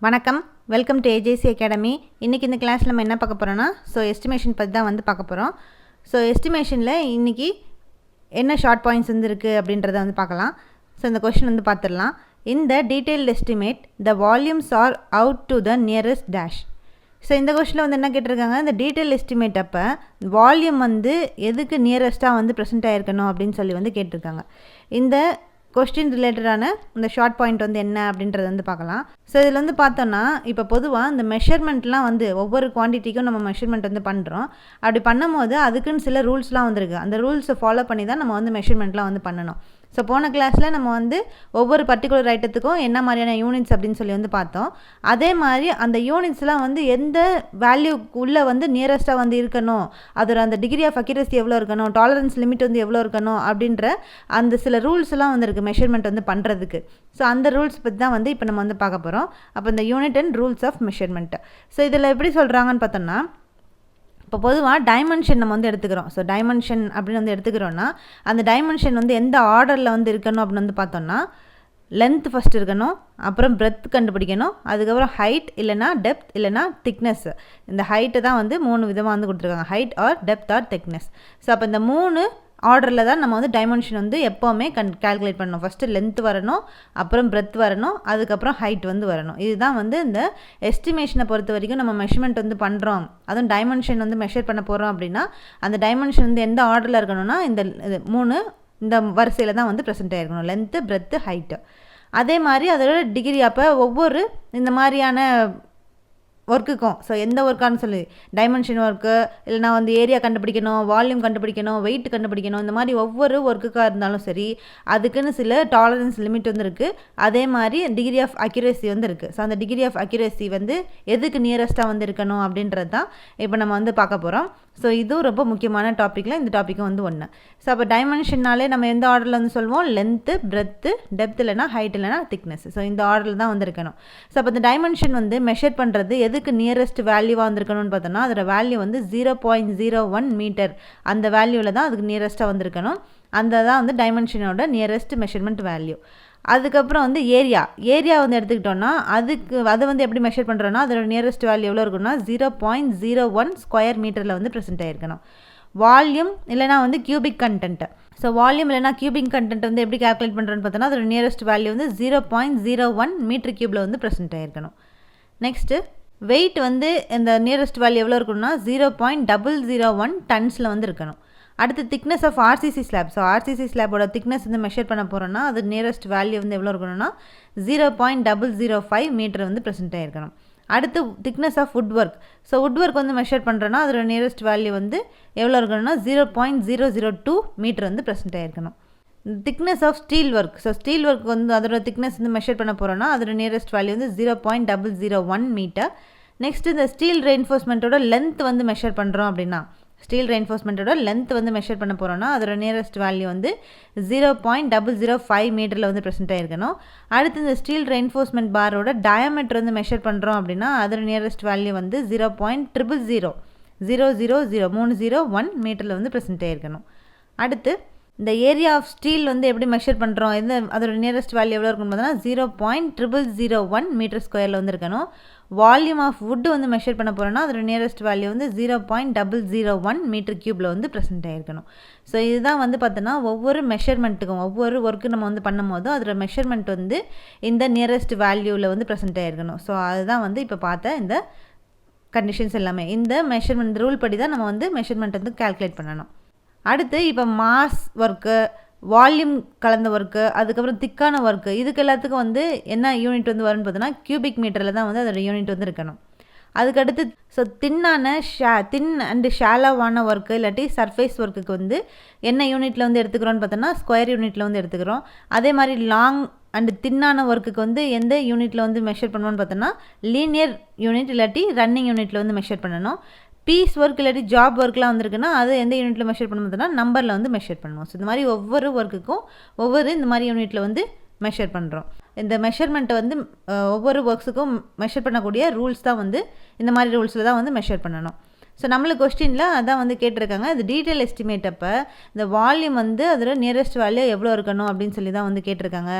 வணக்கம், welcome to AJC academy. இன்றைக்கி இந்த கிளாஸில் நம்ம என்ன பார்க்க போகிறோன்னா எஸ்டிமேஷன் பற்றி தான் பார்க்க போகிறோம். எஸ்டிமேஷனில் இன்றைக்கி என்ன ஷார்ட் பாயிண்ட்ஸ் இருக்குது அப்படின்றத பார்க்கலாம். இந்த கொஷின் பார்த்துடலாம். இந்த detailed estimate the volumes are out to the nearest dash. இந்த கொஷனில் என்ன கேட்டிருக்காங்க, இந்த டீட்டெயில் எஸ்டிமேட் அப்போ வால்யூம் எதுக்கு நியரஸ்ட்டாக ப்ரெசென்ட் ஆகிருக்கணும் அப்படின்னு சொல்லி கேட்டிருக்காங்க. இந்த கொஸ்டின் ரிலேட்டடான இந்த ஷார்ட் பாயிண்ட் என்ன அப்படின்றத பார்க்கலாம். இதில் பார்த்தோன்னா இப்போ பொதுவாக இந்த மெஷர்மெண்ட்லாம் ஒவ்வொரு குவான்டிட்டிக்கும் நம்ம மெஷர்மெண்ட் பண்ணுறோம். அப்படி பண்ணும்போது அதுக்குன்னு சில ரூல்ஸ்லாம் வந்திருக்கு. அந்த ரூல்ஸை ஃபாலோ பண்ணி தான் நம்ம மெஷர்மெண்ட்லாம் பண்ணணும். போன கிளாஸில் நம்ம ஒவ்வொரு பர்டிகுலர் ஐட்டத்துக்கும் என்ன மாதிரியான யூனிட்ஸ் அப்படின்னு சொல்லி பார்த்தோம். அதே மாதிரி அந்த யூனிட்ஸ்லாம் எந்த வேல்யூக்குள்ளே நியரஸ்ட்டாக இருக்கணும், அதோட அந்த டிகிரி ஆஃப் அக்யூரசி எவ்வளோ இருக்கணும், டாலரன்ஸ் லிமிட் எவ்வளோ இருக்கணும் அப்படின்ற அந்த சில ரூல்ஸ்லாம் இருக்குது மெஷர்மெண்ட் பண்ணுறதுக்கு. அந்த ரூல்ஸ் பற்றி தான் இப்போ நம்ம பார்க்க போகிறோம். அப்போ இந்த unit and rules of measurement. இதில் எப்படி சொல்கிறாங்கன்னு பார்த்தோம்னா, இப்போ பொதுவாக டைமென்ஷன் நம்ம எடுத்துக்கிறோம். டைமென்ஷன் அப்படின்னு எடுத்துக்கிறோன்னா அந்த டைமென்ஷன் எந்த ஆர்டரில் இருக்கணும் அப்படின்னு பார்த்தோம்னா, லென்த் ஃபஸ்ட் இருக்கணும், அப்புறம் பிரெத் கண்டுபிடிக்கணும், அதுக்கப்புறம் ஹைட் இல்லைனா டெப்த் இல்லைனா திக்னஸ். இந்த ஹைட்டு தான் 3 விதமாக கொடுத்துருக்காங்க, height or depth or thickness. அப்போ இந்த 3 ஆர்டரில் தான் நம்ம டைமென்ஷன் எப்போவுமே கால்குலேட் பண்ணணும். ஃபஸ்ட்டு லென்த் வரணும், அப்புறம் பிரெத் வரணும், அதுக்கப்புறம் ஹைட் வரணும். இதுதான் இந்த எஸ்டிமேஷனை பொறுத்த வரைக்கும் நம்ம மெஷர்மெண்ட் பண்ணுறோம், அதுவும் டைமென்ஷன் மெஷர் பண்ண போகிறோம் அப்படின்னா அந்த டைமென்ஷன் எந்த ஆர்டரில் இருக்கணும்னா இந்த 3 இந்த வரிசையில் தான் ப்ரெசென்ட் ஆகிருக்கணும், லென்த்து பிரெத்து ஹைட்டு. அதே மாதிரி அதோட டிகிரி அப்போ ஒவ்வொரு இந்த மாதிரியான ஒர்க்குக்கும் எந்த ஒர்க்கானு சொல்லி டைமென்ஷன் ஒர்க்கு இல்லைனா ஏரியா கண்டுபிடிக்கணும், வால்யூம் கண்டுபிடிக்கணும், வெயிட் கண்டுபிடிக்கணும், இந்த மாதிரி ஒவ்வொரு ஒர்க்குக்காக இருந்தாலும் சரி அதுக்குன்னு சில டாலரன்ஸ் லிமிட் இருக்குது. அதே மாதிரி டிகிரி ஆஃப் அக்யூரசி இருக்குது. அந்த டிகிரி ஆஃப் அக்யூரசி எதுக்கு நியரஸ்ட்டாக இருக்கணும் அப்படின்றது தான் இப்போ நம்ம பார்க்க போகிறோம். இதுவும் ரொம்ப முக்கியமான டாப்பிக்கில் இந்த டாப்பிக்கும் ஒன்று. அப்போ டைமென்ஷன்னாலே நம்ம எந்த ஆர்டரில் சொல்லுவோம், லென்த்து பிரெத்து டெப்த் இல்லைனா ஹைட் இல்லைனா திக்னஸ். இந்த ஆர்டரில் தான் இருக்கணும். அப்போ இந்த டைமென்ஷன் மெஷர் பண்ணுறது எதுக்கு நியரஸ்ட் வேல்யூவாக இருக்கணும்னு பார்த்தோன்னா அதோட வேல்யூ 0.01 மீட்டர். அந்த வேல்யூவில் தான் அதுக்கு நியரஸ்ட்டாக இருக்கணும். அந்த தான் டைமென்ஷனோட நியரஸ்ட் மெஷர்மெண்ட் வேல்யூ. அதுக்கப்புறம் ஏரியா எடுத்துக்கிட்டோன்னா அதுக்கு அதை எப்படி மெஷர் பண்ணுறோன்னா அதோட நியரஸ்ட் வேல்யூ எவ்வளோ இருக்குன்னா 0.01 ஸ்கொயர் மீட்டரில் ப்ரெசென்ட் ஆகிருக்கணும். வால்யூம் இல்லைனா கியூபிக் கண்டென்ட். வால்யூம் இல்லைனா கியூபிக் கண்டென்ட் எப்படி கால்குலேட் பண்ணுறோன்னு பார்த்தோன்னா அதோட நியரஸ்ட் வேல்யூ 0.01 மீட்டர் கியூபில் ப்ரெசென்ட் ஆகிருக்கணும். நெக்ஸ்ட்டு வெயிட் இந்த நியரஸ்ட் வேல்யூ எவ்வளோ இருக்கணும்னா 0.001 டன்ஸில் இருக்கணும். அடுத்து thickness of RCC slab. RCC ஸ்லாப்போட திக்னஸ் மெஷர் பண்ண போகிறோன்னா அது நியரஸ்ட் வேல்யூ எவ்வளோ இருக்கணும்னா 0.005 மீட்டர் ப்ரெசென்ட் ஆகிருக்கணும். அடுத்து thickness of wood work. Wood work measure பண்ணுறோன்னா அதோட நியரஸ்ட் வேல்யூ எவ்வளோ இருக்கணும்னா 0.002 மீட்டர் ப்ரெசென்ட் ஆகிருக்கணும். Thickness of steel work. Steel work அதோட திக்னஸ் மெஷர் பண்ண போகிறோன்னா அதோட நியரஸ்ட் வேல்யூ 0.001 மீட்டர். நெக்ஸ்ட் இந்த ஸ்டீல் ரெயின்ஃபோர்ஸ்மெண்ட்டோட லென்த் மெஷர் பண்ணுறோம் அப்படின்னா ஸ்டீல் ரெயின்ஃபோர்ஸ்மெண்ட்டோட லென்த் மெஷர் பண்ண போகிறோன்னா அதோட நியரஸ்ட் வேல்யூ 0.005 மீட்டரில் ப்ரெசென்ட் ஆகிருக்கணும். அடுத்து இந்த ஸ்டீல் ரெயின்ஃபோர்ஸ்மெண்ட் பாரோட டயாமீட்டர் மெஷர் பண்ணுறோம் அப்படின்னா அதோட நியரஸ்ட் வேல்யூ 0.0000001 மீட்டரில் ப்ரெசென்ட் ஆகிருக்கணும். அடுத்து இந்த ஏரியா ஆஃப் ஸ்டீல் எப்படி மெஷர் பண்ணுறோம், அதோட நியரஸ்ட் வேல்யூ எவ்வளோ இருக்குன்னு பார்த்தோன்னா 0.001 மீட்டர் ஸ்கொயரில் இருக்கணும். வால்யூம் ஆஃப் வுட் மெஷர் பண்ண போகிறோன்னா அதோட நியரஸ்ட் வேல்யூ 0.001 மீட்டர் கியூபில் ப்ரெசென்ட் ஆகிருக்கணும். இதுதான் பார்த்தோன்னா ஒவ்வொரு மெஷர்மெண்ட்டுக்கும் ஒவ்வொரு ஒர்க்கு நம்ம பண்ணும் போதும் அதோட மெஷர்மெண்ட் இந்த நியரஸ்ட் வேல்யூவில் ப்ரெசென்ட் ஆகிருக்கணும். அதுதான் இப்போ பார்த்த இந்த கண்டிஷன்ஸ் எல்லாமே இந்த மெஷர்மெண்ட் ரூல் படி தான் நம்ம மெஷர்மெண்ட் கால்குலேட் பண்ணணும். அடுத்து இப்போ மாஸ் ஒர்க்கு, வால்யூம் கலந்த ஒர்க்கு, அதுக்கப்புறம் திக்கான ஒர்க்கு, இதுக்கு எல்லாத்துக்கும் என்ன யூனிட் வரும்னு பார்த்தோன்னா கியூபிக் மீட்டரில் தான் அதோட யூனிட் இருக்கணும். அதுக்கடுத்து தின் அண்டு ஷாலோவான ஒர்க்கு இல்லாட்டி சர்ஃபேஸ் ஒர்க்குக்கு என்ன யூனிட்டில் எடுத்துக்கிறோன்னு பார்த்தோன்னா ஸ்கொயர் யூனிட்டில் எடுத்துக்கிறோம். அதே மாதிரி லாங் அண்டு தின்னான ஒர்க்குக்கு எந்த யூனிட்டில் மெஷர் பண்ணுவோன்னு பார்த்தோன்னா லீனியர் யூனிட் இல்லாட்டி ரன்னிங் யூனிட்டில் மெஷர் பண்ணணும். பீஸ் ஒர்க் இல்லாட்டி ஜாப் ஒர்க்லாம் வந்திருக்குன்னா அது எந்த யூனிட்டில் மெஷர் பண்ணும்போதுனா நம்பரில் மெஷர் பண்ணுவோம். இந்த மாதிரி ஒவ்வொரு ஒர்க்குக்கும் ஒவ்வொரு இந்த மாதிரி யூனிட்டில் மெஷர் பண்ணுறோம். இந்த மெஷர்மெண்ட்டை ஒவ்வொரு ஒர்க்ஸுக்கும் மெஷர் பண்ணக்கூடிய ரூல்ஸ் தான் இந்த மாதிரி ரூல்ஸில் தான் மெஷர் பண்ணணும். நம்மளுக்கு கொஸ்டினில் அதான் கேட்டிருக்காங்க. இது டீட்டெயில் எஸ்டிமேட் அப்போ இந்த வால்யூம் அதில் நியரஸ்ட் வேல்யூ எவ்வளோ இருக்கணும் அப்படின்னு சொல்லி தான் கேட்டிருக்காங்க.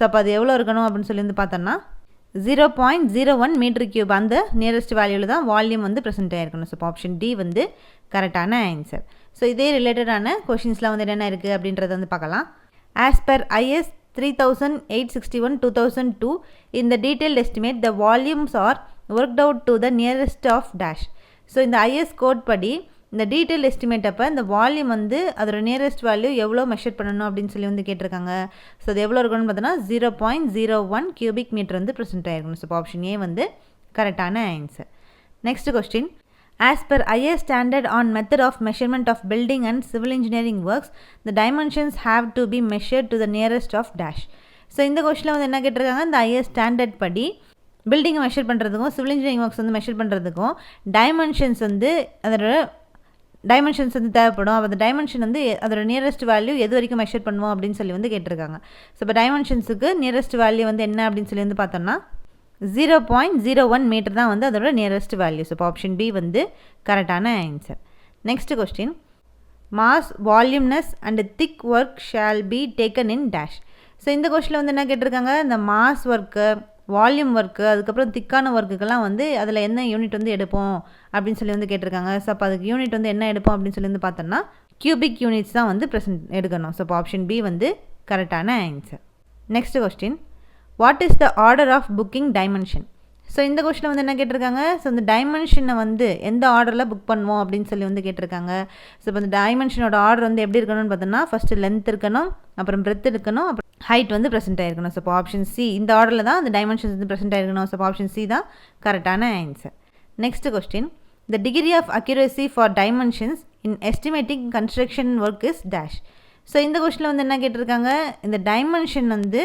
அப்போ அது எவ்வளோ இருக்கணும் அப்படின்னு சொல்லி பார்த்தோன்னா 0.01 மீட்டர் கியூப் அந்த நியரஸ்ட் வேல்யூவில் தான் வால்யூம் வந்து ப்ரெசென்ட் ஆகிருக்கணும். ஸோ ஆப்ஷன் டி வந்து கரெக்டான ஆன்சர். ஸோ இதே ரிலேட்டடான கொஷின்ஸ்லாம் வந்து என்னென்ன இருக்குது அப்படின்றத வந்து பார்க்கலாம். As per IS 3861/2002 in the detailed estimate the volumes are worked out to the nearest of dash. So இந்த IS கோட் படி இந்த டீட்டெயில் எஸ்டிமேட் அப்போ இந்த வால்யூம் வந்து அதோட நியரஸ்ட் வேல்யூ எவ்வளோ மெஷர் பண்ணணும் அப்படின்னு சொல்லி வந்து கேட்டிருக்காங்க. ஸோ அது எவ்வளோ இருக்கணும்னு பார்த்தோன்னா 0.01 கியூபிக் மீட்டர் வந்து ப்ரெசென்ட் ஆகிருக்கணும். ஸோ ஆப்ஷன் ஏ வந்து கரெக்டான answer. Next question. As per IS standard on method of measurement of building and civil engineering works, the dimensions have to be measured to the nearest of dash. So இந்த கொஸ்டினில் வந்து என்ன கேட்டிருக்காங்க, இந்த IS standard படி பில்டிங்கை measure பண்ணுறதுக்கும் civil engineering works வந்து மெஷர் பண்ணுறதுக்கும் டைமென்ஷன்ஸ் வந்து அதோட டைமென்ஷன்ஸ் வந்து தேவைப்படும். அந்த டைமென்ஷன் வந்து அதோட நியரஸ்ட் வேல்யூ எது வரைக்கும் மெஷர் பண்ணுவோம் அப்படின்னு சொல்லி வந்து கேட்டிருக்காங்க. ஸோ இப்போ டைமென்ஷன்ஸுக்கு நியரஸ்ட் வேல்யூ வந்து என்ன அப்படின்னு சொல்லி வந்து பார்த்தோம்னா 0.01 மீட்டர் தான் வந்து அதோட நியரஸ்ட் வேல்யூ. ஸோ இப்போ ஆப்ஷன் பி வந்து கரெக்டான answer. Next question. Mass voluminous and thick work shall be taken in dash. So இந்த கொஸ்டினில் வந்து என்ன கேட்டிருக்காங்க, இந்த மாஸ் ஒர்க்கு, வால்யூம் ஒர்க்கு, அதுக்கப்புறம் திக்கான ஒர்க்குக்கெல்லாம் வந்து அதில் என்ன யூனிட் வந்து எடுப்போம் அப்படின்னு சொல்லி வந்து கேட்டிருக்காங்க. ஸோ அப்போ அதுக்கு யூனிட் வந்து என்ன எடுப்போம் அப்படின்னு சொல்லி வந்து பார்த்தோம்னா கியூபிக் யூனிட்ஸ் தான் வந்து எடுக்கணும். ஸோ இப்போ ஆப்ஷன் பி வந்து கரெக்டான answer. Next question. What is the order of booking dimension. So இந்த கொஸ்டினில் வந்து என்ன கேட்டிருக்காங்க, ஸோ இந்த டைமென்ஷனை வந்து எந்த ஆர்டரில் புக் பண்ணுவோம் அப்படின்னு சொல்லி வந்து கேட்டிருக்காங்க. ஸோ இப்போ இந்த டைமென்ஷனோட ஆர்டர் வந்து எப்படி இருக்கணும்னு பார்த்தோம்னா ஃபஸ்ட்டு லென்த் இருக்கணும், அப்புறம் பிரெத் இருக்கணும், அப்புறம் ஹைட் வந்து ப்ரெசென்ட் ஆகிருக்கணும். ஸோ இப்போ ஆப்ஷன் சி இந்த ஆர்டரில் தான் அந்த டைமென்ஷன்ஸ் வந்து ப்ரெசென்ட் ஆகிருக்கணும். ஸோ ஆப்ஷன் சி தான் கரெக்டான answer. Next question. The degree of accuracy for dimensions in estimating construction work is dash. So இந்த கொஸ்டினில் வந்து என்ன கேட்டிருக்காங்க, இந்த டைமென்ஷன் வந்து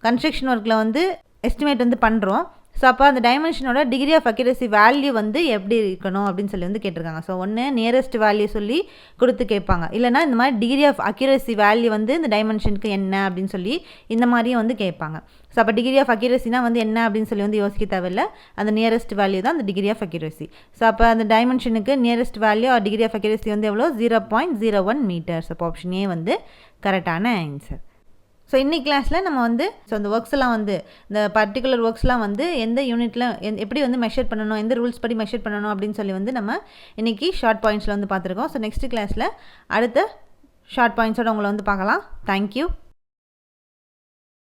கன்ஸ்ட்ரக்ஷன் ஒர்க்கில் வந்து எஸ்டிமேட் வந்து பண்ணுறோம். ஸோ அப்போ அந்த டைமென்ஷனோட டிகிரி ஆஃப் அக்யூரசி வேல்யூ வந்து எப்படி இருக்கணும் அப்படின்னு சொல்லி வந்து கேட்டிருக்காங்க. ஸோ ஒன்று நியரஸ்ட் வேல்யூ சொல்லி கொடுத்து கேட்பாங்க, இல்லைனா இந்த மாதிரி டிகிரி ஆஃப் அக்யூரசி வேல்யூ வந்து இந்த டைமென்ஷனுக்கு என்ன அப்படின்னு சொல்லி இந்த மாதிரியும் வந்து கேட்பாங்க. ஸோ அப்போ டிகிரி ஆஃப் அக்யூரசினா வந்து என்ன அப்படின்னு சொல்லி வந்து யோசிக்க தேவையில்லை, அந்த நியரஸ்ட் வேல்யூ தான் அந்த டிகிரி ஆஃப் அக்யூரசி. ஸோ அப்போ அந்த டைமென்ஷனுக்கு nearest value degree of accuracy வந்து எவ்வளோ 0.01 மீட்டர்ஸ். அப்போ ஆப்ஷன் ஏ வந்து கரெக்டான ஆன்சர். ஸோ இன்னைக்கு கிளாஸில் நம்ம வந்து அந்த ஒர்க்ஸ்லாம் வந்து இந்த பர்டிகுலர் ஒர்க்ஸ்லாம் வந்து எந்த யூனிட்டில் எப்படி வந்து மெஷர் பண்ணணும், எந்த ரூல்ஸ் படி மெஷர் பண்ணணும் அப்படின்னு சொல்லி வந்து நம்ம இன்றைக்கி ஷார்ட் பாயிண்ட்ஸில் வந்து பார்த்துருக்கோம். ஸோ நெக்ஸ்ட் கிளாஸில் அடுத்த ஷார்ட் பாயிண்ட்ஸோடு உங்களை வந்து பார்க்கலாம். தேங்க்யூ.